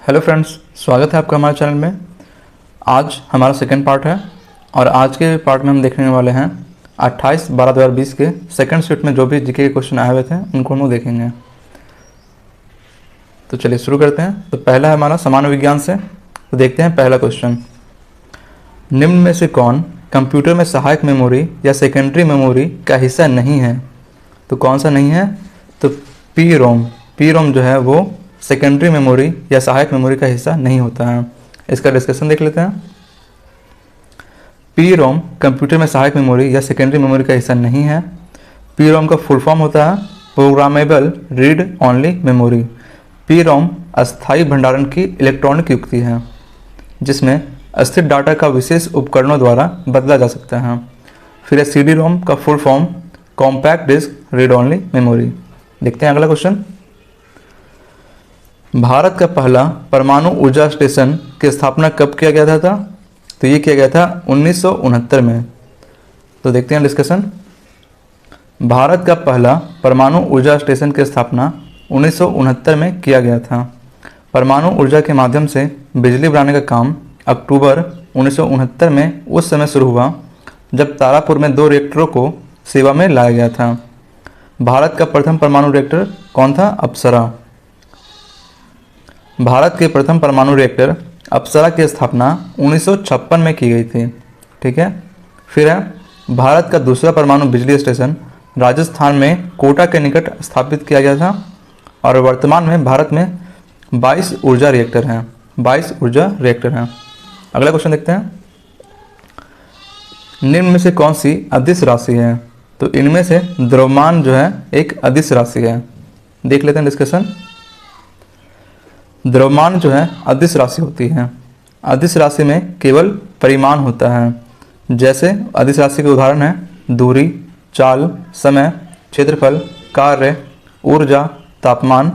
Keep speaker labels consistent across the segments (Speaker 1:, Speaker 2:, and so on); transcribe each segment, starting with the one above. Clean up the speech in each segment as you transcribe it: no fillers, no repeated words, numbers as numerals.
Speaker 1: Hello friends, स्वागत है आपका हमारे चैनल में। आज हमारा सेकंड पार्ट है और आज के पार्ट में हम देखने वाले हैं 28/12/2020 के सेकंड शिफ्ट में जो भी जीके के क्वेश्चन आए हुए थे उनको हम लोग देखेंगे। तो चलिए शुरू करते हैं। तो पहला है हमारा सामान्य विज्ञान से। तो देखते हैं पहला क्वेश्चन। निम्न में से कौन कंप्यूटर में सहायक मेमोरी या सेकेंडरी मेमोरी का हिस्सा नहीं है? तो कौन सा नहीं है? तो पी रोम जो है वो सेकेंडरी मेमोरी या सहायक मेमोरी का हिस्सा नहीं होता है। इसका डिस्कशन देख लेते हैं। पी रोम कंप्यूटर में सहायक मेमोरी या सेकेंडरी मेमोरी का हिस्सा नहीं है। पी रोम का फुल फॉर्म होता है programmable read only memory. P ROM अस्थायी भंडारण की इलेक्ट्रॉनिक युक्ति है जिसमें अस्थिर डाटा का विशेष उपकरणों द्वारा बदला जा सकता है। फिर है सी डी रोम का full form compact disc read only memory. देखते हैं अगला क्वेश्चन। भारत का पहला परमाणु ऊर्जा स्टेशन की स्थापना कब किया गया था? तो ये किया गया था 1969 में। तो देखते हैं डिस्कशन। भारत का पहला परमाणु ऊर्जा स्टेशन की स्थापना 1969 में किया गया था। परमाणु ऊर्जा के माध्यम से बिजली बनाने का काम अक्टूबर 1969 में उस समय शुरू हुआ जब तारापुर में 2 रिएक्टरों को सेवा में लाया गया था। भारत का प्रथम परमाणु रिएक्टर कौन था? अप्सरा। भारत के प्रथम परमाणु रिएक्टर अप्सरा की स्थापना 1956 में की गई थी। ठीक है। फिर है भारत का दूसरा परमाणु बिजली स्टेशन राजस्थान में कोटा के निकट स्थापित किया गया था और वर्तमान में भारत में 22 ऊर्जा रिएक्टर हैं। 22 ऊर्जा रिएक्टर हैं। अगला क्वेश्चन देखते हैं। निम्न में से कौन सी अदिश राशि है? तो इनमें से द्रव्यमान जो है एक अदिश राशि है। देख लेते हैं डिस्कशन। द्रव्यमान जो है अदिश राशि होती है। अदिश राशि में केवल परिमाण होता है। जैसे अदिश राशि के उदाहरण हैं दूरी, चाल, समय, क्षेत्रफल, कार्य, ऊर्जा, तापमान,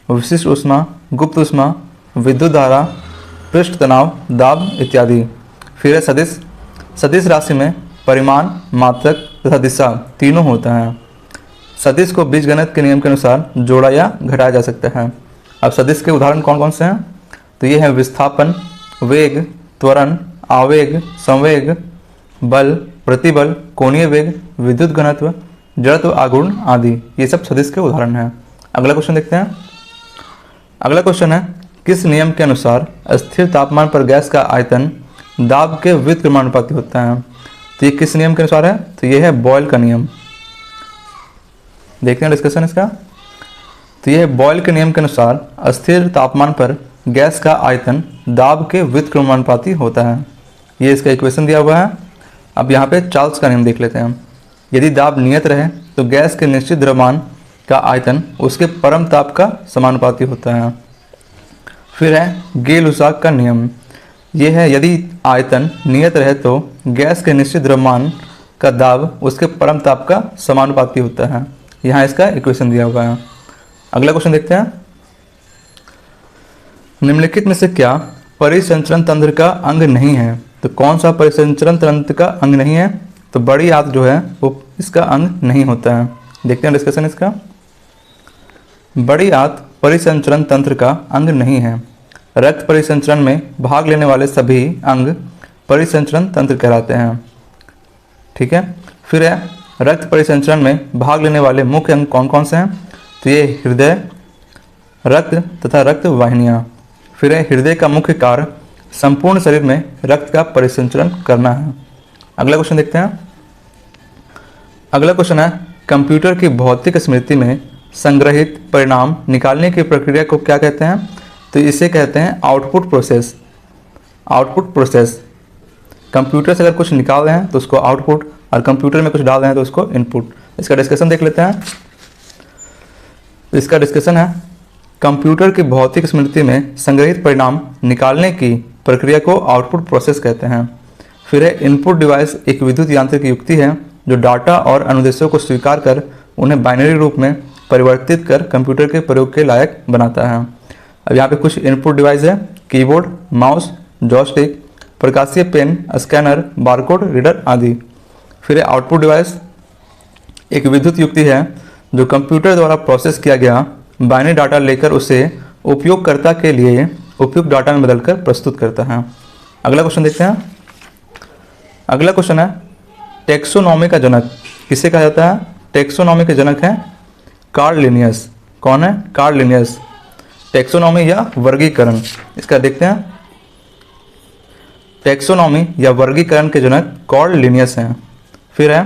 Speaker 1: विशिष्ट ऊष्मा, गुप्त ऊष्मा, विद्युत धारा, पृष्ठ तनाव, दाब इत्यादि। फिर है सदिश। सदिश राशि में परिमाण, मात्रक तथा दिशा तीनों होता है। सदिश को बीजगणित के नियम के अनुसार जोड़ा या घटाया जा सकता है। अब सदिश के उदाहरण कौन कौन से हैं? तो ये है विस्थापन, वेग, त्वरण, आवेग, संवेग, बल, प्रतिबल, कोणीय वेग, विद्युत घनत्व, जड़त्व आघूर्ण आदि। ये सब सदिश के उदाहरण हैं। अगला क्वेश्चन देखते हैं। अगला क्वेश्चन है किस नियम के अनुसार स्थिर तापमान पर गैस का आयतन दाब के व्युत्क्रमानुपाती होता है? तो ये किस नियम के अनुसार है? तो ये है बॉयल का नियम। देखते हैं डिस्कशन इसका। तो यह बॉयल के नियम के अनुसार अस्थिर तापमान पर गैस का आयतन दाब के व्युत्क्रमानुपाती होता है। ये इसका इक्वेशन दिया हुआ है। अब यहाँ पे चार्ल्स का नियम देख लेते हैं। यदि दाब नियत रहे तो गैस के निश्चित द्रव्यमान का आयतन उसके परम ताप का समानुपाती होता है। फिर है गेल-लुसाक का नियम। यह है यदि आयतन नियत रहे तो गैस के निश्चित द्रव्यमान का दाब उसके परम ताप का समानुपाती होता है। यहाँ इसका इक्वेशन दिया हुआ है। अगला क्वेश्चन देखते हैं। निम्नलिखित में से क्या परिसंचरण तंत्र का अंग नहीं है? तो कौन सा परिसंचरण तंत्र का अंग नहीं है? तो बड़ी आंत जो है वो इसका अंग नहीं होता है। देखते हैं डिस्कशन इसका। बड़ी आंत परिसंचरण तंत्र का अंग नहीं है। रक्त परिसंचरण में भाग लेने वाले सभी अंग परिसंचरण तंत्र कहलाते हैं। ठीक है। फिर है रक्त परिसंचरण में भाग लेने वाले मुख्य अंग कौन कौन से हैं? तो ये हृदय, रक्त तथा रक्त वाहिनियाँ। फिर है हृदय का मुख्य कार्य संपूर्ण शरीर में रक्त का परिसंचरण करना है। अगला क्वेश्चन देखते हैं। अगला क्वेश्चन है कंप्यूटर की भौतिक स्मृति में संग्रहित परिणाम निकालने की प्रक्रिया को क्या कहते हैं? तो इसे कहते हैं output process. Output process. Computer से अगर कुछ निकाल रहे हैं तो उसको आउटपुट और कंप्यूटर में कुछ डाल रहे हैं तो उसको इनपुट। इसका डिस्कशन देख लेते हैं। इसका डिस्कशन है कंप्यूटर की भौतिक स्मृति में संग्रहित परिणाम निकालने की प्रक्रिया को आउटपुट प्रोसेस कहते हैं। फिर है इनपुट डिवाइस एक विद्युत यांत्रिक युक्ति है जो डाटा और अनुदेशों को स्वीकार कर उन्हें बाइनरी रूप में परिवर्तित कर कंप्यूटर के प्रयोग के लायक बनाता है। अब यहाँ पे कुछ इनपुट डिवाइस है कीबोर्ड, माउस, जॉयस्टिक, प्रकाशीय पेन, स्कैनर, बारकोड रीडर आदि। फिर है आउटपुट डिवाइस एक विद्युत युक्ति है जो कंप्यूटर द्वारा प्रोसेस किया गया बाइनरी डाटा लेकर उसे उपयोगकर्ता के लिए उपयुक्त डाटा में बदलकर प्रस्तुत करता है। अगला क्वेश्चन देखते हैं। अगला क्वेश्चन है टेक्सोनॉमी का जनक किसे कहा जाता है? टेक्सोनॉमी के जनक हैं कार्ल लिनियस। कौन है? Karl Linnaeus. टेक्सोनॉमी या वर्गीकरण, इसका देखते हैं। टेक्सोनॉमी या वर्गीकरण के जनक कार्ल लिनियस हैं। फिर है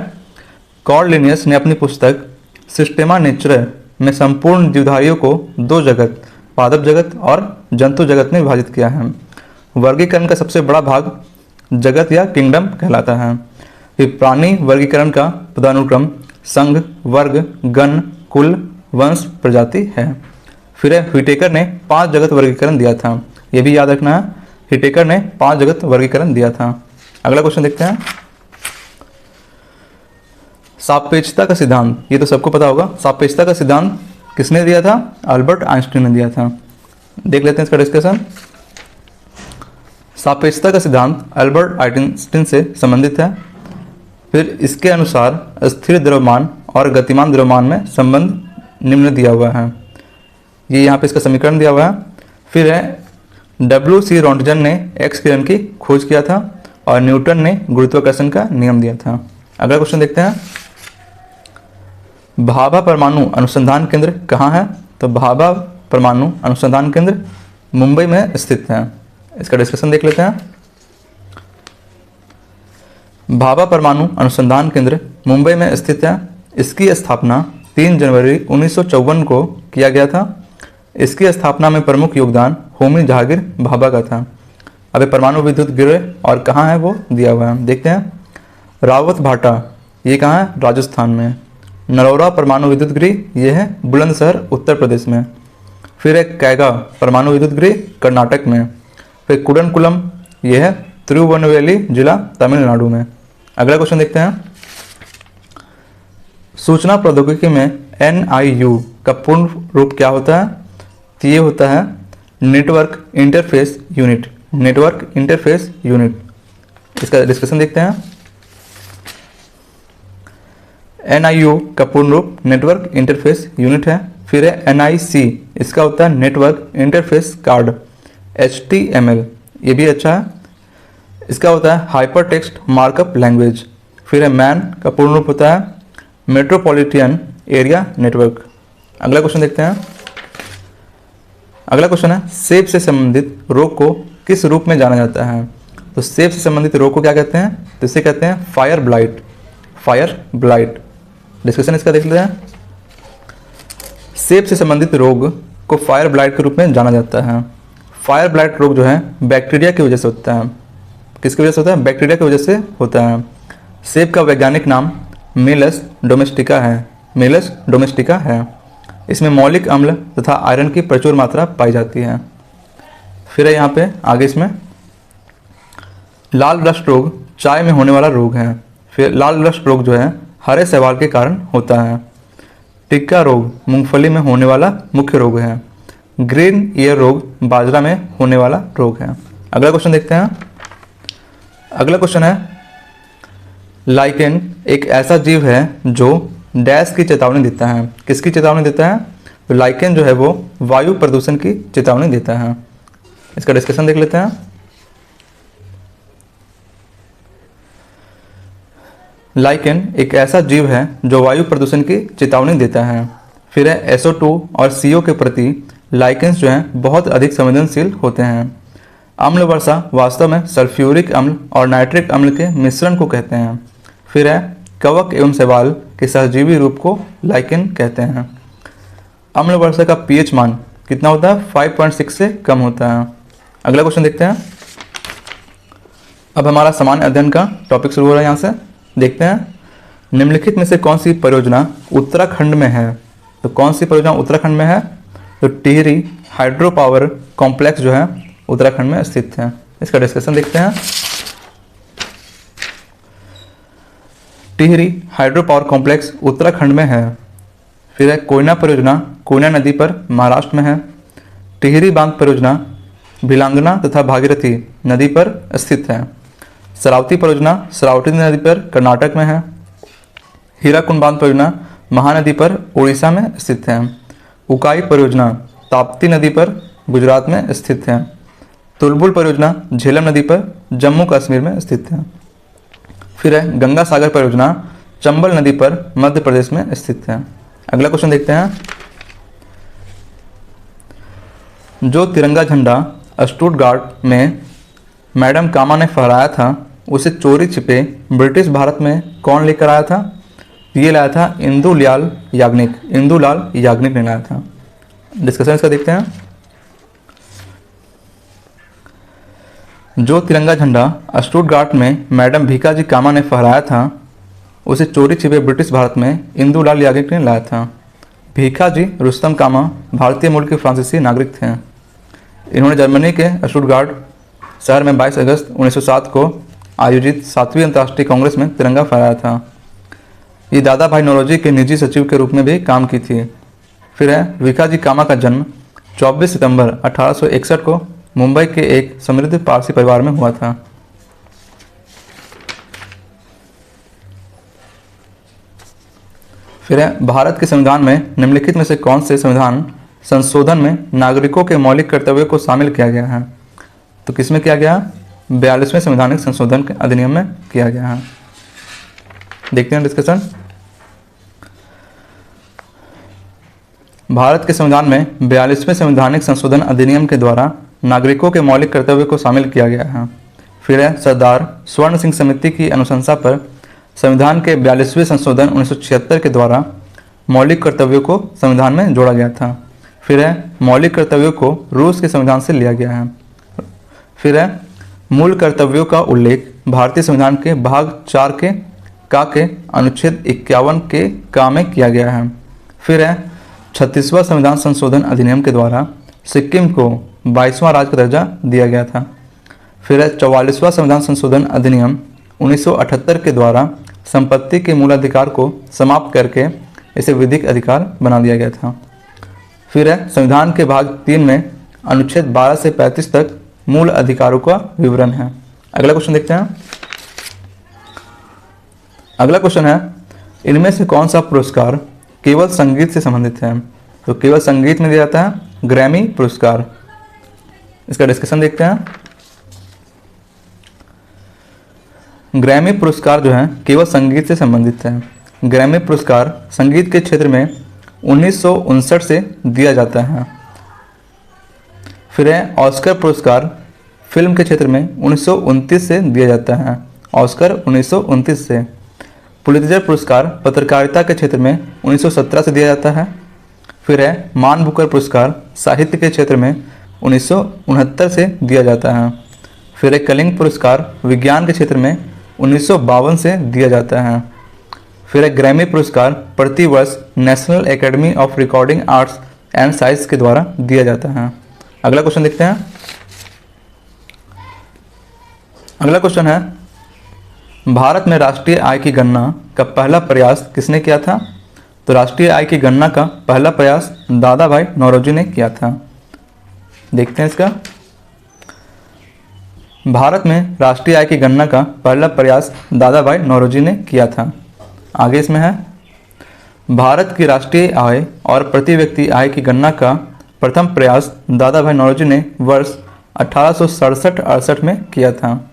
Speaker 1: कार्ल लिनियस ने अपनी पुस्तक सिस्टेमा नेचुराe में संपूर्ण जीवधारियों को दो जगत, पादप जगत और जंतु जगत में विभाजित किया है। वर्गीकरण का सबसे बड़ा भाग जगत या किंगडम कहलाता है। फिर प्राणी वर्गीकरण का पदानुक्रम संघ, वर्ग, गण, कुल, वंश, प्रजाति है। फिर व्हिटेकर ने 5 जगत वर्गीकरण दिया था, यह भी याद रखना है। व्हिटेकर ने 5 जगत वर्गीकरण दिया था। अगला क्वेश्चन देखते हैं। सापेक्षता का सिद्धांत, ये तो सबको पता होगा। सापेक्षता का सिद्धांत किसने दिया था? अल्बर्ट आइंस्टीन ने दिया था। देख लेते हैं इसका डिस्कशन। सापेक्षता का सिद्धांत अल्बर्ट आइंस्टीन से संबंधित है। फिर इसके अनुसार स्थिर द्रव्यमान और गतिमान द्रव्यमान में संबंध निम्न दिया हुआ है। ये यहाँ पे इसका समीकरण दिया हुआ है। फिर है W.C. रोंटगन ने एक्स किरण की खोज किया था और न्यूटन ने गुरुत्वाकर्षण का नियम दिया था। अगला क्वेश्चन देखते हैं। भाभा परमाणु अनुसंधान केंद्र कहाँ है? तो भाभा परमाणु अनुसंधान केंद्र मुंबई में स्थित है। इसका डिस्कशन देख लेते हैं। भाभा परमाणु अनुसंधान केंद्र मुंबई में स्थित है। इसकी स्थापना 3 जनवरी 1954 को किया गया था। इसकी स्थापना में प्रमुख योगदान होमी जहांगीर भाभा का था। अब परमाणु विद्युत गृह और कहाँ है वो दिया हुआ है, देखते हैं। रावत भाटा, ये कहाँ है? राजस्थान में। नरौरा परमाणु विद्युत गृह, ये है बुलंदशहर उत्तर प्रदेश में। फिर एक कैगा परमाणु विद्युत गृह कर्नाटक में। फिर कुडनकुलम, ये है तिरुवनवेली जिला तमिलनाडु में। अगला क्वेश्चन देखते हैं। सूचना प्रौद्योगिकी में NIU का पूर्ण रूप क्या होता है? तो ये होता है network interface unit. Network interface unit, इसका डिस्कशन देखते हैं। NIU का पूर्ण रूप नेटवर्क इंटरफेस यूनिट है। फिर है NIC, इसका होता है नेटवर्क इंटरफेस कार्ड। HTML, ये भी अच्छा है, इसका होता है हाइपर टेक्स्ट मार्कअप लैंग्वेज। फिर है मैन का पूर्ण रूप होता है मेट्रोपॉलिटन एरिया नेटवर्क। अगला क्वेश्चन देखते हैं। अगला क्वेश्चन है सेब से संबंधित रोग को किस रूप में जाना जाता है? तो सेब से संबंधित रोग को क्या कहते हैं? तो इसे कहते हैं fire blight. Fire blight, discussion इसका देख लेते हैं। सेब से संबंधित रोग को फायर ब्लाइट के रूप में जाना जाता है। फायर ब्लाइट रोग जो है बैक्टीरिया की वजह से होता है। किसकी वजह से होता है? बैक्टीरिया की वजह से होता है। सेब का वैज्ञानिक नाम मेलस डोमेस्टिका है। मेलस डोमेस्टिका है। इसमें मौलिक अम्ल तथा आयरन की प्रचुर मात्रा पाई जाती है। फिर है यहाँ पे आगे इसमें लाल रस्ट रोग चाय में होने वाला रोग है। फिर लाल रस्ट रोग जो है हरे शैवाल के कारण होता है। टिक्का रोग मूंगफली में होने वाला मुख्य रोग है। ग्रीन ईयर रोग बाजरा में होने वाला रोग है। अगला क्वेश्चन देखते हैं। अगला क्वेश्चन है लाइकेन एक ऐसा जीव है जो डैश की चेतावनी देता है। किसकी चेतावनी देता है? तो लाइकेन जो है वो वायु प्रदूषण की चेतावनी देता है। इसका डिस्कशन देख लेते हैं। लाइकेन एक ऐसा जीव है जो वायु प्रदूषण की चेतावनी देता है। फिर है SO2 और CO के प्रति लाइकेन्स जो हैं बहुत अधिक संवेदनशील होते हैं। अम्ल वर्षा वास्तव में सल्फ्यूरिक अम्ल और नाइट्रिक अम्ल के मिश्रण को कहते हैं। फिर है कवक एवं शैवाल के सहजीवी रूप को लाइकेन कहते हैं। अम्ल वर्षा का pH मान कितना होता है? 5.6 से कम होता है। अगला क्वेश्चन देखते हैं। अब हमारा सामान्य अध्ययन का टॉपिक शुरू हो रहा है। यहाँ से देखते हैं निम्नलिखित में से कौन सी परियोजना उत्तराखंड में है? तो कौन सी परियोजना उत्तराखंड में है? तो टिहरी हाइड्रो पावर कॉम्प्लेक्स जो है उत्तराखंड में स्थित है। इसका डिस्कशन देखते हैं। Tehri hydro power complex Uttarakhand में है। फिर है कोयना परियोजना कोयना नदी पर महाराष्ट्र में है। टिहरी बांध परियोजना भिलांगना तथा भागीरथी नदी पर स्थित है। शरावती परियोजना शरावती नदी पर कर्नाटक में है। हीराकुंड बांध परियोजना महानदी पर उड़ीसा में स्थित है। उकाई परियोजना ताप्ती नदी पर गुजरात में स्थित है। तुलबुल परियोजना झेलम नदी पर जम्मू कश्मीर में स्थित है। फिर है गंगा सागर परियोजना चंबल नदी पर मध्य प्रदेश में स्थित है। अगला क्वेश्चन देखते हैं। जो तिरंगा झंडा स्टुटगार्ट में मैडम कामा ने फहराया था उसे चोरी छिपे ब्रिटिश भारत में कौन लेकर आया था? ये लाया था इंदुलाल याग्निक। इंदुलाल याग्निक ने लाया था। डिस्कशन इसका देखते हैं। जो तिरंगा झंडा स्टुटगार्ट में मैडम भीकाजी कामा ने फहराया था उसे चोरी छिपे ब्रिटिश भारत में इंदुलाल याग्निक ने लाया था। भीकाजी रुस्तम कामा भारतीय मूल के फ्रांसीसी नागरिक थे। इन्होंने जर्मनी के स्टुटगार्ट शहर में 22 अगस्त 1907 को आयोजित 7वीं अंतर्राष्ट्रीय कांग्रेस में तिरंगा फहराया था। ये दादा भाई नौरोजी के निजी सचिव के रूप में भी काम की थी। फिर है भीकाजी कामा का जन्म 24 सितंबर 1861 को मुंबई के एक समृद्ध पारसी परिवार में हुआ था। फिर है भारत के संविधान में निम्नलिखित में से कौन से संविधान संशोधन में नागरिकों के मौलिक कर्तव्यों को शामिल किया गया है? तो किसमें किया गया? 42वें संवैधानिक संशोधन के अधिनियम में किया गया है। देखते हैं डिस्कशन। भारत के संविधान में 42वें संवैधानिक संशोधन अधिनियम के द्वारा नागरिकों के मौलिक कर्तव्यों को शामिल किया गया है। फिर है सरदार स्वर्ण सिंह समिति की अनुशंसा पर संविधान के 42वें संशोधन 1976 के द्वारा मौलिक कर्तव्यों को संविधान में जोड़ा गया था। फिर है मौलिक कर्तव्यों को रूस के संविधान से लिया गया है। फिर है मूल कर्तव्यों का उल्लेख भारतीय संविधान के भाग 4 के का के अनुच्छेद 51 के का में किया गया है। फिर है 36वां संविधान संशोधन अधिनियम के द्वारा सिक्किम को 22वां राज्य का दर्जा दिया गया था। फिर है 44वां संविधान संशोधन अधिनियम 1978 के द्वारा संपत्ति के मूलाधिकार को समाप्त करके इसे विधिक अधिकार बना दिया गया था। फिर है संविधान के भाग 3 में अनुच्छेद 12 से 35 तक मूल अधिकारों का विवरण है। अगला क्वेश्चन देखते हैं। अगला क्वेश्चन है इनमें से कौन सा पुरस्कार केवल संगीत से संबंधित है? तो केवल संगीत में दिया जाता है ग्रैमी पुरस्कार। इसका डिस्कशन देखते हैं। ग्रैमी पुरस्कार जो है केवल संगीत से संबंधित है। ग्रैमी पुरस्कार संगीत के क्षेत्र में 1959 से दिया जाता है। फिर है ऑस्कर पुरस्कार फिल्म के क्षेत्र में 1929 से दिया जाता है। ऑस्कर 1929 से। पुलित्जर पुरस्कार पत्रकारिता के क्षेत्र में 1917 से दिया जाता है। फिर है मान बुकर पुरस्कार साहित्य के क्षेत्र में 1969 से दिया जाता है। फिर है कलिंग पुरस्कार विज्ञान के क्षेत्र में 1952 से दिया जाता है। फिर है ग्रैमी पुरस्कार प्रति वर्ष national academy of recording arts and science के द्वारा दिया जाता है। अगला क्वेश्चन देखते हैं। अगला क्वेश्चन है भारत में राष्ट्रीय आय की गणना का पहला प्रयास किसने किया था? तो राष्ट्रीय आय की गणना का पहला प्रयास दादा भाई नौरोजी ने किया था। देखते हैं इसका। भारत में राष्ट्रीय आय की गणना का पहला प्रयास दादा भाई नौरोजी ने किया था। आगे इसमें है भारत की राष्ट्रीय आय और प्रति व्यक्ति आय की गणना का प्रथम प्रयास दादा भाई नौरोजी ने वर्ष 1867-68 में किया था।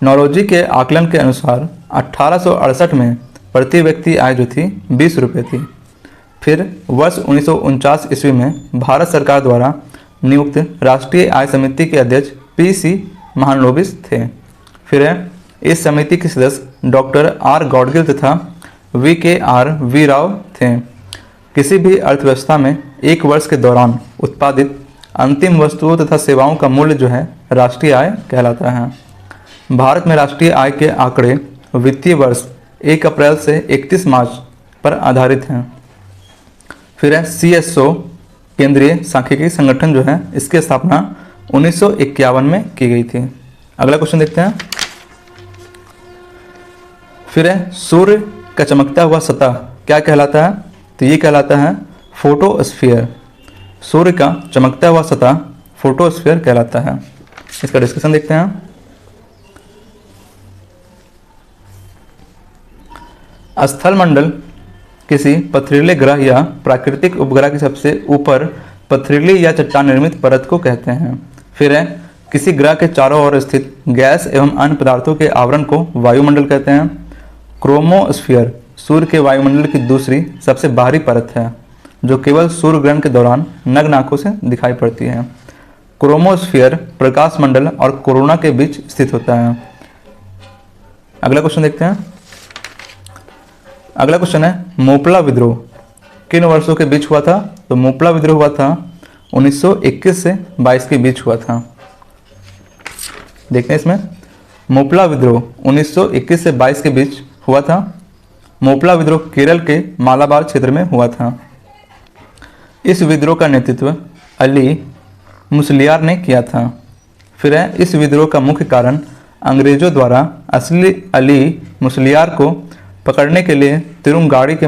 Speaker 1: नौरोजी के आकलन के अनुसार 1868 में प्रति व्यक्ति आय जो थी 20 रुपये थी। फिर वर्ष 1949 ईस्वी में भारत सरकार द्वारा नियुक्त राष्ट्रीय आय समिति के अध्यक्ष PC महालनोबिस थे। फिर है इस समिति के सदस्य डॉक्टर R गॉडगिल तथा VKR राव थे। किसी भी अर्थव्यवस्था में एक वर्ष के दौरान उत्पादित अंतिम वस्तुओं तथा सेवाओं का मूल्य जो है राष्ट्रीय आय कहलाता है। भारत में राष्ट्रीय आय के आंकड़े वित्तीय वर्ष 1 अप्रैल से 31 मार्च पर आधारित हैं। फिर है CSO केंद्रीय सांख्यिकी संगठन जो है इसकी स्थापना 1951 में की गई थी। अगला क्वेश्चन देखते हैं। फिर है सूर्य का चमकता हुआ सतह क्या कहलाता है? तो ये कहलाता है फोटोस्फीयर। सूर्य का चमकता हुआ सतह फोटोस्फीयर कहलाता है। इसका डिस्कशन देखते हैं। स्थल मंडल किसी पथरीले ग्रह या प्राकृतिक उपग्रह की सबसे ऊपर पथरीली या चट्टान निर्मित परत को कहते हैं। फिर है किसी ग्रह के चारों ओर स्थित गैस एवं अन्य पदार्थों के आवरण को वायुमंडल कहते हैं। क्रोमोस्फीयर सूर्य के वायुमंडल की दूसरी सबसे बाहरी परत है जो केवल सूर्य ग्रहण के दौरान नग्न आंखों से दिखाई पड़ती है। क्रोमोस्फीयर प्रकाश मंडल और कोरोना के बीच स्थित होता है। अगला क्वेश्चन देखते हैं। अगला क्वेश्चन है मोपला विद्रोह किन वर्षों के बीच हुआ था? तो मोपला विद्रोह हुआ था 1921 से 22 के बीच हुआ था। देखते हैं इसमें मोपला विद्रोह 1921 से 22 के बीच हुआ था। मोपला विद्रोह केरल के मालाबार क्षेत्र में हुआ था। इस विद्रोह का नेतृत्व अली मुसलियार ने किया था। फिर है इस विद्रोह का मुख्य कारण अंग्रेजों द्वारा असली अली मुसलियार को पकड़ने के लिए तिरुंगाड़ी के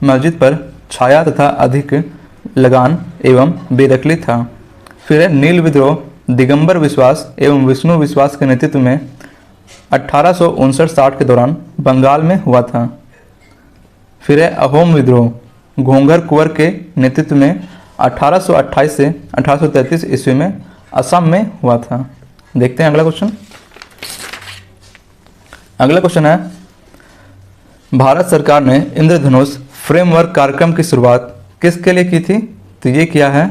Speaker 1: मस्जिद पर छाया तथा अधिक लगान एवं बेदखली था। फिर है नील विद्रोह दिगंबर विश्वास एवं विष्णु विश्वास के नेतृत्व में 1859-60 के दौरान बंगाल में हुआ था। फिर है अहोम विद्रोह घोंघर कुंवर के नेतृत्व में 1828 से 1833 ईस्वी में असम में हुआ था। देखते हैं अगला क्वेश्चन। अगला क्वेश्चन है भारत सरकार ने इंद्रधनुष फ्रेमवर्क कार्यक्रम की शुरुआत किसके लिए की थी? तो ये किया है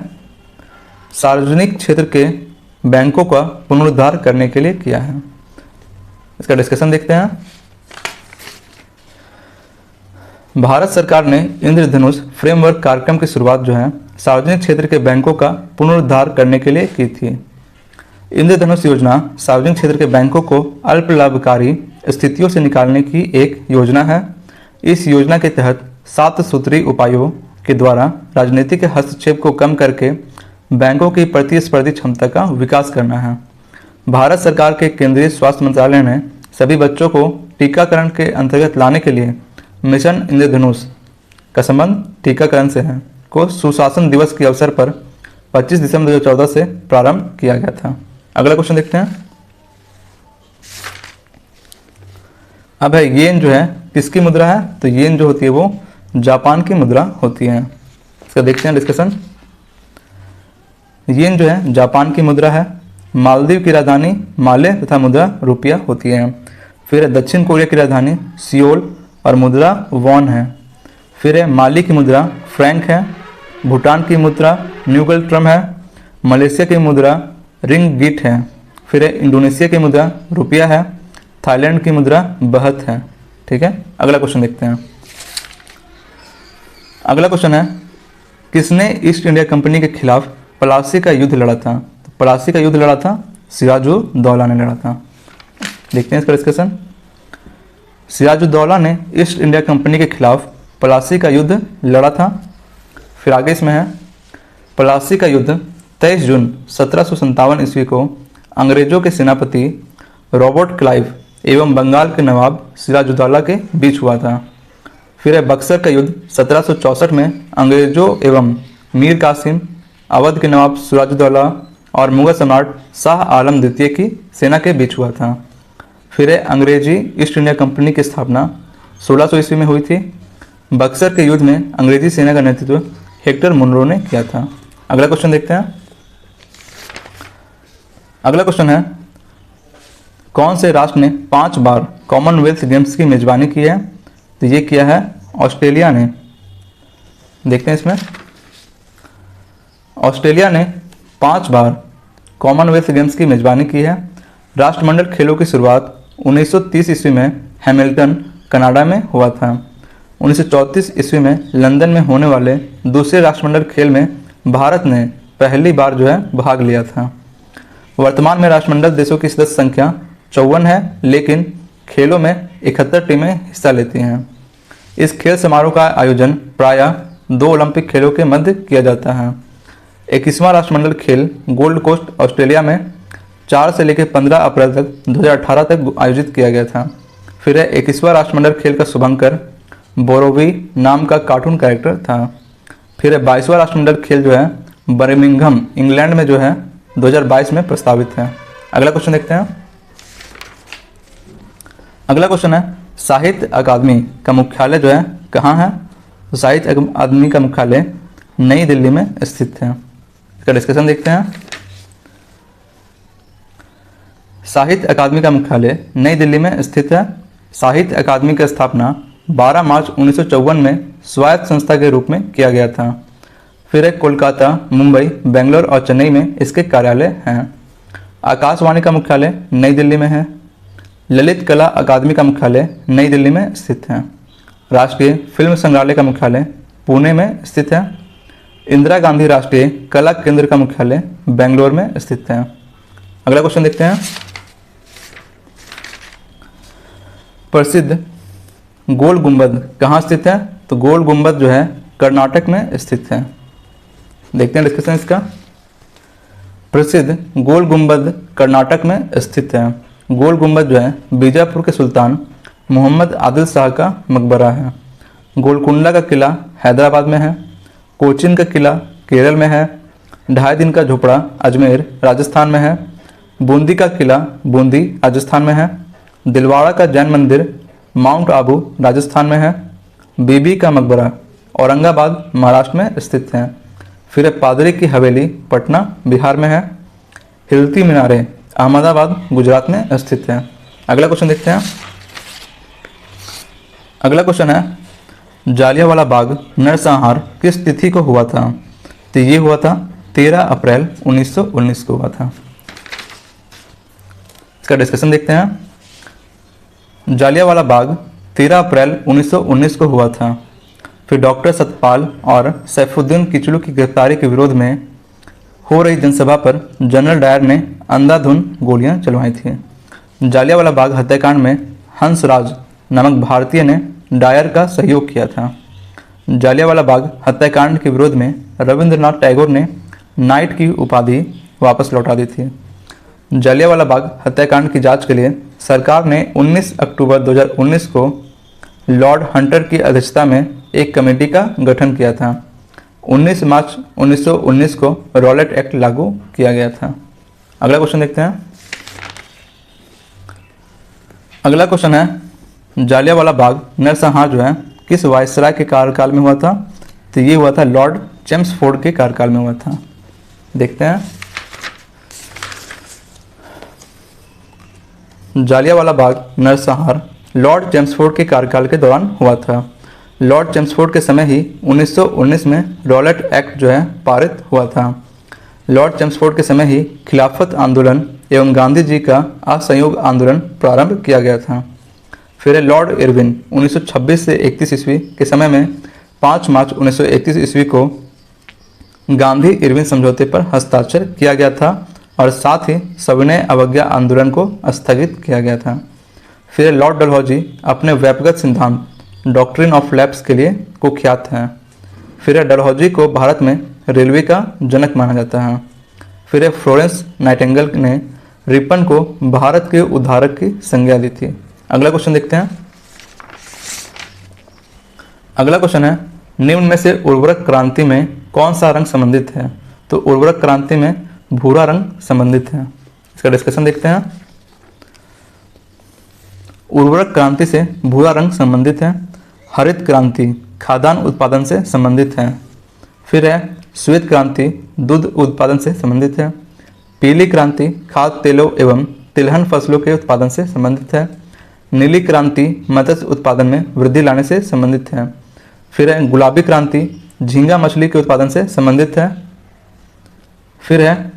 Speaker 1: सार्वजनिक क्षेत्र के बैंकों का पुनरुद्धार करने के लिए किया है। इसका डिस्कशन देखते हैं। भारत सरकार ने इंद्रधनुष फ्रेमवर्क कार्यक्रम की शुरुआत जो है सार्वजनिक क्षेत्र के बैंकों का पुनरुद्धार करने के लिए की थी। इंद्रधनुष योजना सार्वजनिक क्षेत्र के बैंकों को अल्प लाभकारी स्थितियों से निकालने की एक योजना है। इस योजना के तहत 7 सूत्रीय उपायों के द्वारा राजनीति के हस्तक्षेप को कम करके बैंकों की प्रतिस्पर्धी क्षमता का विकास करना है। भारत सरकार के केंद्रीय स्वास्थ्य मंत्रालय ने सभी बच्चों को टीकाकरण के अंतर्गत लाने के लिए मिशन इंद्रधनुष का संबंध टीकाकरण से है को सुशासन दिवस के अवसर पर 25 दिसंबर 2014 से प्रारंभ किया गया था। अगला क्वेश्चन देखते हैं। अब है येन जो है किसकी मुद्रा है? तो येन जो होती है वो जापान की मुद्रा होती है। इसका देखते हैं डिस्कशन। येन जो है जापान की मुद्रा है। मालदीव की राजधानी माले तथा मुद्रा रुपया होती है। फिर दक्षिण कोरिया की राजधानी सियोल और मुद्रा वॉन है। फिर है माली की मुद्रा फ्रैंक है। भूटान की मुद्रा न्यूगल ट्रम है। मलेशिया की मुद्रा रिंगगिट है। फिर है इंडोनेशिया की मुद्रा रुपया है। थाईलैंड की मुद्रा बहत है। ठीक है, अगला क्वेश्चन देखते हैं। अगला क्वेश्चन है किसने ईस्ट इंडिया कंपनी के खिलाफ प्लासी का युद्ध लड़ा था? तो प्लासी का युद्ध लड़ा था सिराजुद्दौला ने लड़ा था। देखते हैं इसका डिस्कशन। सिराजुद्दौला ने ईस्ट इंडिया कंपनी के खिलाफ प्लासी का युद्ध लड़ा था। फिर आगे इसमें है प्लासी का युद्ध 23 जून 1757 ईस्वी को अंग्रेजों के सेनापति रॉबर्ट क्लाइव एवं बंगाल के नवाब सिराजुद्दौला के बीच हुआ था। फिर है बक्सर का युद्ध 1764 में अंग्रेजों एवं मीर कासिम, अवध के नवाब सिराजुद्दौला और मुगल सम्राट शाह आलम द्वितीय की सेना के बीच हुआ था। फिर है अंग्रेजी ईस्ट इंडिया कंपनी की स्थापना 1600 ईस्वी में हुई थी। बक्सर के युद्ध में अंग्रेजी सेना का नेतृत्व हेक्टर मुनरो ने किया था। अगला क्वेश्चन देखते हैं। अगला क्वेश्चन है कौन से राष्ट्र ने 5 बार कॉमनवेल्थ गेम्स की मेजबानी की है? तो ये किया है ऑस्ट्रेलिया ने। देखते हैं इसमें ऑस्ट्रेलिया ने 5 बार कॉमनवेल्थ गेम्स की मेजबानी की है। राष्ट्रमंडल खेलों की शुरुआत 1930 ईस्वी में हैमिल्टन कनाडा में हुआ था। 1934 ईस्वी में लंदन में होने वाले दूसरे राष्ट्रमंडल खेल में भारत ने पहली बार जो है भाग लिया था। वर्तमान में राष्ट्रमंडल देशों की सदस्य संख्या 54 है, लेकिन खेलों में 71 टीमें हिस्सा लेती हैं। इस खेल समारोह का आयोजन प्रायः 2 ओलंपिक खेलों के मध्य किया जाता है। 21वां राष्ट्रमंडल खेल गोल्ड कोस्ट ऑस्ट्रेलिया में 4 से लेकर 15 अप्रैल तक 2018 तक आयोजित किया गया था। फिर 21वां राष्ट्रमंडल खेल का शुभंकर बोरोवी नाम का कार्टून कैरेक्टर था। फिर 22वां राष्ट्रमंडल खेल जो है बर्मिंघम इंग्लैंड में जो है 2022 में प्रस्तावित है। अगला क्वेश्चन देखते हैं। अगला क्वेश्चन है साहित्य अकादमी का मुख्यालय जो है कहाँ है? तो साहित्य अकादमी का मुख्यालय नई दिल्ली में स्थित है। इसका डिस्कशन देखते हैं। साहित्य अकादमी का मुख्यालय नई दिल्ली में स्थित है। साहित्य अकादमी की स्थापना 12 मार्च 1954 में स्वायत्त संस्था के रूप में किया गया था। फिर एक कोलकाता, मुंबई, बेंगलोर और चेन्नई में इसके कार्यालय हैं। आकाशवाणी का मुख्यालय नई दिल्ली में है। ललित कला अकादमी का मुख्यालय नई दिल्ली में स्थित है। राष्ट्रीय फिल्म संग्रहालय का मुख्यालय पुणे में स्थित है। इंदिरा गांधी राष्ट्रीय कला केंद्र का मुख्यालय बेंगलोर में स्थित है। अगला क्वेश्चन देखते हैं। प्रसिद्ध गोल गुंबद कहाँ स्थित है? तो गोल गुंबद जो है कर्नाटक में स्थित है। देखते हैं डिस्कशन इसका। प्रसिद्ध गोल गुंबद कर्नाटक में स्थित है। गोल गुंबद जो है बीजापुर के सुल्तान मोहम्मद आदिल शाह का मकबरा है। गोलकुंडा का किला हैदराबाद में है। कोचीन का किला केरल में है। ढाई दिन का झोपड़ा अजमेर राजस्थान में है। बूंदी का किला बूंदी राजस्थान में है। दिलवाड़ा का जैन मंदिर माउंट आबू राजस्थान में है। बीबी का मकबरा औरंगाबाद महाराष्ट्र में स्थित है। फिर पादरी की हवेली पटना बिहार में है। हिलती मीनारें अहमदाबाद गुजरात में स्थित है। अगला क्वेश्चन देखते हैं। अगला क्वेश्चन है जालियांवाला बाग नरसंहार किस तिथि को हुआ था? तो ये हुआ था 13 अप्रैल 1919 को हुआ था। इसका डिस्कशन देखते हैं। जालियांवाला बाग 13 अप्रैल 1919 को हुआ था। फिर डॉक्टर सतपाल और सैफुद्दीन किचलू की गिरफ्तारी के विरोध में हो रही जनसभा पर जनरल डायर ने अंधाधुंध गोलियां चलवाई थी। जालियांवाला बाग हत्याकांड में हंसराज नामक भारतीय ने डायर का सहयोग किया था। जालियांवाला बाग हत्याकांड के विरोध में रविंद्रनाथ टैगोर ने नाइट की उपाधि वापस लौटा दी थी। जालियांवाला बाग हत्याकांड की जांच के लिए सरकार ने 19 अक्टूबर 2019 को लॉर्ड हंटर की अध्यक्षता में एक कमेटी का गठन किया था। 19 मार्च 1919 को रॉलेट एक्ट लागू किया गया था। अगला क्वेश्चन देखते हैं। अगला क्वेश्चन है जालियांवाला बाग नरसंहार जो है किस वायसराय के कार्यकाल में हुआ था? तो ये हुआ था लॉर्ड चेम्सफोर्ड के कार्यकाल में हुआ था। देखते हैं। जालियांवाला बाग नरसंहार लॉर्ड चेम्सफोर्ड के कार्यकाल के दौरान हुआ था। लॉर्ड चेम्सफोर्ड के समय ही 1919 में रॉलेट एक्ट जो है पारित हुआ था। लॉर्ड चेम्सफोर्ड के समय ही खिलाफत आंदोलन एवं गांधी जी का असहयोग आंदोलन प्रारंभ किया गया था। फिर लॉर्ड इरविन 1926 से 31 ईस्वी के समय में 5 मार्च 1931 ईस्वी को गांधी इरविन समझौते पर हस्ताक्षर किया गया था और साथ ही सविनय अवज्ञा आंदोलन को स्थगित किया गया था। फिर लॉर्ड डलहौजी अपने व्यक्तिगत सिद्धांत डॉक्ट्रिन ऑफ लैप्स के लिए कुख्यात हैं। फिर डलहौजी को भारत में रेलवे का जनक माना जाता है। फिर फ्लोरेंस नाइटिंगेल ने रिपन को भारत के उद्धारक की संज्ञा दी थी। अगला क्वेश्चन देखते हैं। अगला क्वेश्चन है निम्न में से उर्वरक क्रांति में कौन सा रंग संबंधित है? तो उर्वरक क्रांति में भूरा रंग संबंधित है। इसका डिस्कशन देखते हैं। उर्वरक क्रांति से भूरा रंग संबंधित है। हरित क्रांति खाद्यान्न उत्पादन से संबंधित है। फिर है श्वेत क्रांति दूध उत्पादन से संबंधित है। पीली क्रांति खाद्य तेलों एवं तिलहन फसलों के उत्पादन से संबंधित है। नीली क्रांति मत्स्य उत्पादन में वृद्धि लाने से संबंधित है। फिर है गुलाबी क्रांति झींगा मछली के उत्पादन से संबंधित है। फिर है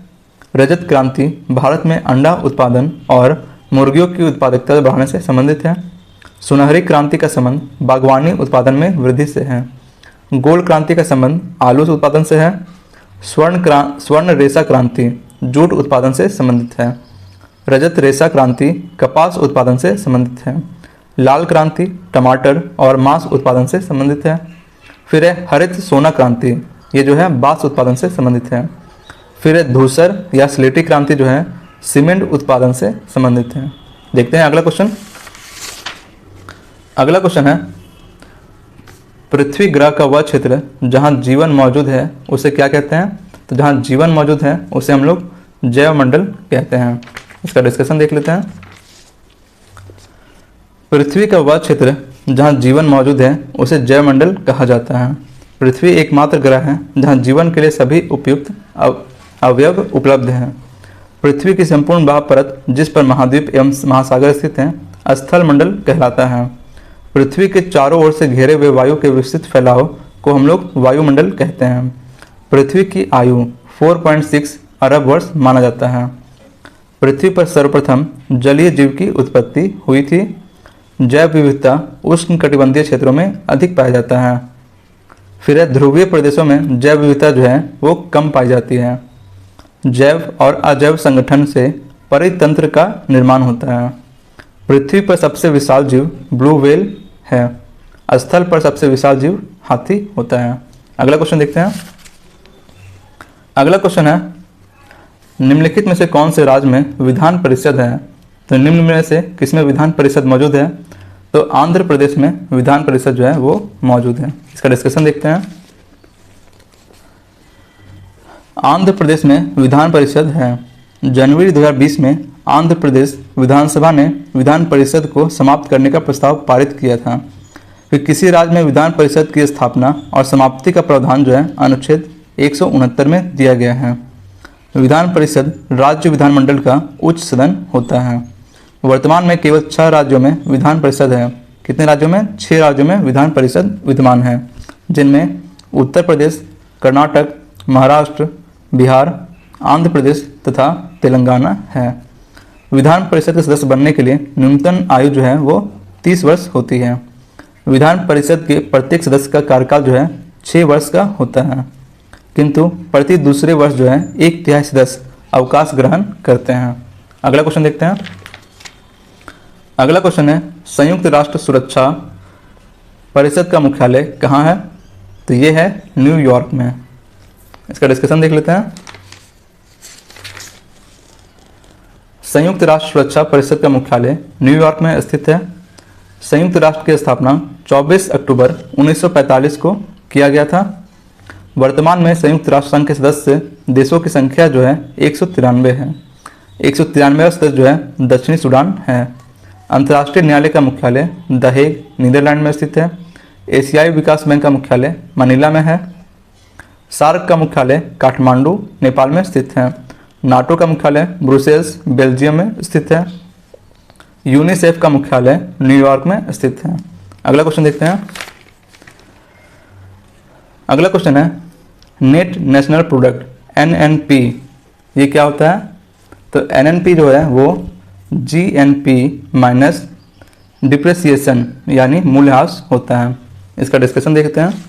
Speaker 1: रजत क्रांति भारत में अंडा उत्पादन और मुर्गियों की उत्पादकता बढ़ाने से संबंधित है। सुनहरी क्रांति का संबंध बागवानी उत्पादन में वृद्धि से है। गोल क्रांति का संबंध आलू उत्पादन से है। स्वर्ण रेशा क्रांति जूट उत्पादन से संबंधित है। रजत रेशा क्रांति कपास उत्पादन से संबंधित है। लाल क्रांति टमाटर और मांस उत्पादन से संबंधित है। फिर है हरित सोना क्रांति, ये जो है बांस उत्पादन से संबंधित है। फिर है धूसर या स्लेटी क्रांति जो है सीमेंट उत्पादन से संबंधित है। देखते हैं अगला क्वेश्चन। अगला क्वेश्चन है पृथ्वी ग्रह का वह क्षेत्र जहां जीवन मौजूद है उसे क्या कहते हैं? तो जहां जीवन मौजूद है उसे हम लोग जैव मंडल कहते हैं। इसका डिस्कशन देख लेते हैं। पृथ्वी का वह क्षेत्र जहां जीवन मौजूद है उसे जैव मंडल कहा जाता है। पृथ्वी एकमात्र ग्रह है जहां जीवन के लिए सभी उपयुक्त अवयव उपलब्ध हैं। पृथ्वी की संपूर्ण बाह्य परत जिस पर महाद्वीप एवं महासागर स्थित हैं स्थल मंडल कहलाता है। पृथ्वी के चारों ओर से घेरे हुए वायु के विस्तृत फैलाव को हम लोग वायुमंडल कहते हैं। पृथ्वी की आयु 4.6 अरब वर्ष माना जाता है। पृथ्वी पर सर्वप्रथम जलीय जीव की उत्पत्ति हुई थी। जैव विविधता उष्णकटिबंधीय क्षेत्रों में अधिक पाया जाता है। फिर ध्रुवीय प्रदेशों में जैव विविधता जो है वो कम पाई जाती है। जैव और अजैव संगठन से परितंत्र का निर्माण होता है। पृथ्वी पर सबसे विशाल जीव ब्लू व्हेल है। स्थल पर सबसे विशाल जीव हाथी होता है। अगला क्वेश्चन देखते हैं। अगला क्वेश्चन है, निम्नलिखित में से कौन से राज्य में विधान परिषद है? तो निम्न में से किसमें विधान परिषद मौजूद है? तो आंध्र प्रदेश में विधान परिषद जो है वो मौजूद है। इसका डिस्कशन देखते हैं। आंध्र प्रदेश में विधान परिषद है। जनवरी 2020 में आंध्र प्रदेश विधानसभा ने विधान परिषद को समाप्त करने का प्रस्ताव पारित किया था। फिर किसी राज्य में विधान परिषद की स्थापना और समाप्ति का प्रावधान जो है अनुच्छेद 169 में दिया गया है। विधान परिषद राज्य विधानमंडल का उच्च सदन होता है। वर्तमान में केवल 6 राज्यों में विधान परिषद है। कितने राज्यों में? 6 राज्यों में विधान परिषद विद्यमान है, जिनमें उत्तर प्रदेश, कर्नाटक, महाराष्ट्र, बिहार, आंध्र प्रदेश तथा तेलंगाना है। विधान परिषद के सदस्य बनने के लिए न्यूनतम आयु जो है वो 30 वर्ष होती है। विधान परिषद के प्रत्येक सदस्य का कार्यकाल जो है 6 वर्ष का होता है, किंतु प्रति दूसरे वर्ष जो है 1/3 सदस्य अवकाश ग्रहण करते हैं। अगला क्वेश्चन देखते हैं। अगला क्वेश्चन है, संयुक्त राष्ट्र सुरक्षा परिषद का मुख्यालय कहाँ है? तो ये है न्यूयॉर्क में। इसका डिस्कशन देख लेते हैं। संयुक्त राष्ट्र सुरक्षा परिषद का मुख्यालय न्यूयॉर्क में स्थित है। संयुक्त राष्ट्र की स्थापना 24 अक्टूबर 1945 को किया गया था। वर्तमान में संयुक्त राष्ट्र संघ के सदस्य देशों की संख्या जो है 193 है। 193वां सदस्य जो है दक्षिणी सूडान है। अंतर्राष्ट्रीय न्यायालय का मुख्यालय द हेग नीदरलैंड में स्थित है। एशियाई विकास बैंक का मुख्यालय मनीला में है। सार्क का मुख्यालय काठमांडू नेपाल में स्थित है। नाटो का मुख्यालय ब्रुसेल्स बेल्जियम में स्थित है। यूनिसेफ का मुख्यालय न्यूयॉर्क में स्थित है। अगला क्वेश्चन देखते हैं। अगला क्वेश्चन है, नेट नेशनल प्रोडक्ट NNP ये क्या होता है? तो NNP जो है वो GNP माइनस डिप्रेसिएशन यानी मूल्यह्रास होता है। इसका डिस्कशन देखते हैं।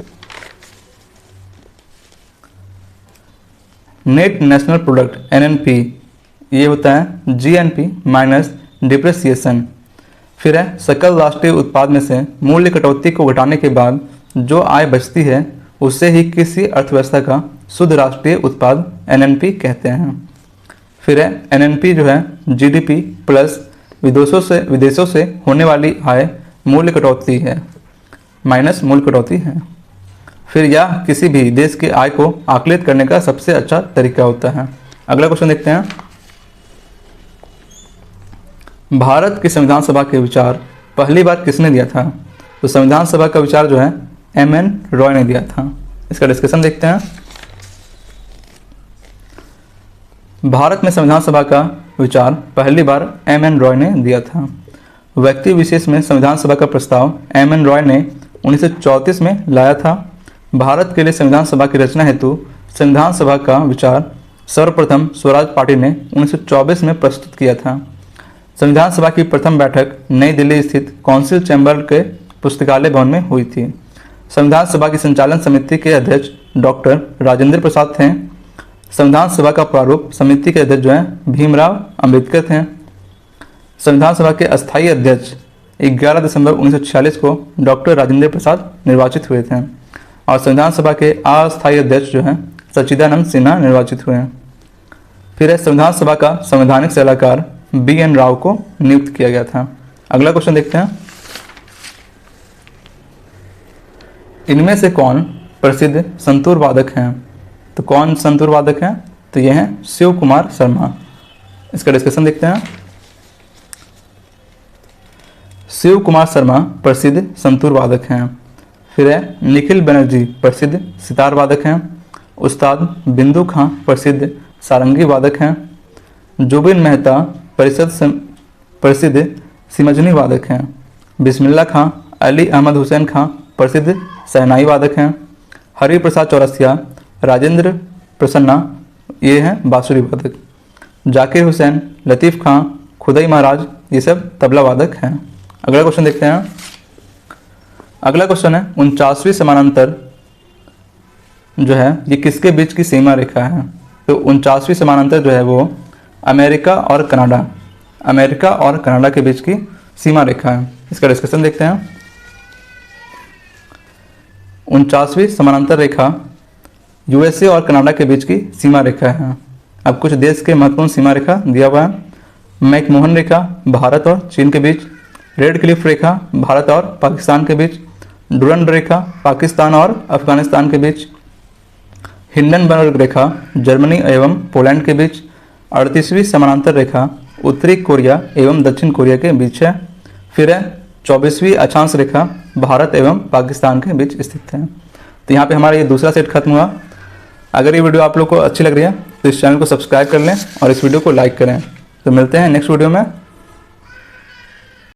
Speaker 1: नेट नेशनल प्रोडक्ट NNP ये होता है GNP माइनस डिप्रेसिएशन। फिर है सकल राष्ट्रीय उत्पाद में से मूल्य कटौती को घटाने के बाद जो आय बचती है उससे ही किसी अर्थव्यवस्था का शुद्ध राष्ट्रीय उत्पाद NNP कहते हैं। फिर है NNP जो है GDP प्लस विदेशों से होने वाली आय मूल्य कटौती है माइनस मूल्य कटौती है। फिर यह किसी भी देश की आय को आकलित करने का सबसे अच्छा तरीका होता है। अगला क्वेश्चन देखते हैं। भारत की संविधान सभा के विचार पहली बार किसने दिया था? तो संविधान सभा का विचार जो है M.N. रॉय ने दिया था। इसका डिस्कशन देखते हैं। भारत में संविधान सभा का विचार पहली बार M.N. रॉय ने दिया था। व्यक्ति विशेष में संविधान सभा का प्रस्ताव M.N. रॉय ने 1934 में लाया था। भारत के लिए संविधान सभा की रचना हेतु संविधान सभा का विचार सर्वप्रथम स्वराज पार्टी ने 1924 में प्रस्तुत किया था। संविधान सभा की प्रथम बैठक नई दिल्ली स्थित काउंसिल चैम्बर के पुस्तकालय भवन में हुई थी। संविधान सभा की संचालन समिति के अध्यक्ष डॉक्टर राजेंद्र प्रसाद थे। संविधान सभा का प्रारूप समिति के अध्यक्ष जो है भीमराव अंबेडकर थे। संविधान सभा के अस्थायी अध्यक्ष 11 दिसंबर 1946 को डॉक्टर राजेंद्र प्रसाद निर्वाचित हुए थे और संविधान सभा के अस्थायी अध्यक्ष जो हैं सच्चिदानंद सिन्हा निर्वाचित हुए हैं। फिर संविधान सभा का संवैधानिक सलाहकार B.N. राव को नियुक्त किया गया था। अगला क्वेश्चन देखते हैं। इनमें से कौन प्रसिद्ध संतूर वादक हैं? तो कौन संतूर वादक हैं? तो ये हैं शिव कुमार शर्मा। इसका डिस्कशन देखते हैं। शिव कुमार शर्मा प्रसिद्ध संतूर वादक हैं। फिर है निखिल बनर्जी प्रसिद्ध सितार वादक हैं। उस्ताद बिंदु खां प्रसिद्ध सारंगी वादक हैं। जुबिन मेहता प्रसिद्ध सिमजनी वादक हैं। बिस्मिल्लाह खां अली अहमद हुसैन खां प्रसिद्ध शहनाई वादक हैं। हरि प्रसाद चौरसिया, राजेंद्र प्रसन्ना ये हैं बांसुरी वादक। जाकिर हुसैन, लतीफ़ खां, खुदाई महाराज ये सब तबला वादक हैं। अगला क्वेश्चन देखते हैं। अगला क्वेश्चन है 49वीं समानांतर जो है ये किसके बीच की सीमा रेखा है? तो 49वीं समानांतर जो है वो अमेरिका और कनाडा के बीच की सीमा रेखा है। इसका डिस्कशन देखते हैं। 49वीं समानांतर रेखा यूएसए और कनाडा के बीच की सीमा रेखा है। अब कुछ देश के महत्वपूर्ण सीमा रेखा दिया हुआ है। मैकमोहन रेखा भारत और चीन के बीच, रेड क्लिफ रेखा भारत और पाकिस्तान के बीच, डुरंड रेखा पाकिस्तान और अफगानिस्तान के बीच, हिंडनबर्ग रेखा जर्मनी एवं पोलैंड के बीच, 38वीं समानांतर रेखा उत्तरी कोरिया एवं दक्षिण कोरिया के बीच है। फिर है 24वीं अक्षांश रेखा भारत एवं पाकिस्तान के बीच स्थित है। तो यहाँ पे हमारा ये दूसरा सेट खत्म हुआ। अगर ये वीडियो आप लोग को अच्छी लग रही है तो इस चैनल को सब्सक्राइब कर लें और इस वीडियो को लाइक करें। तो मिलते हैं नेक्स्ट वीडियो में।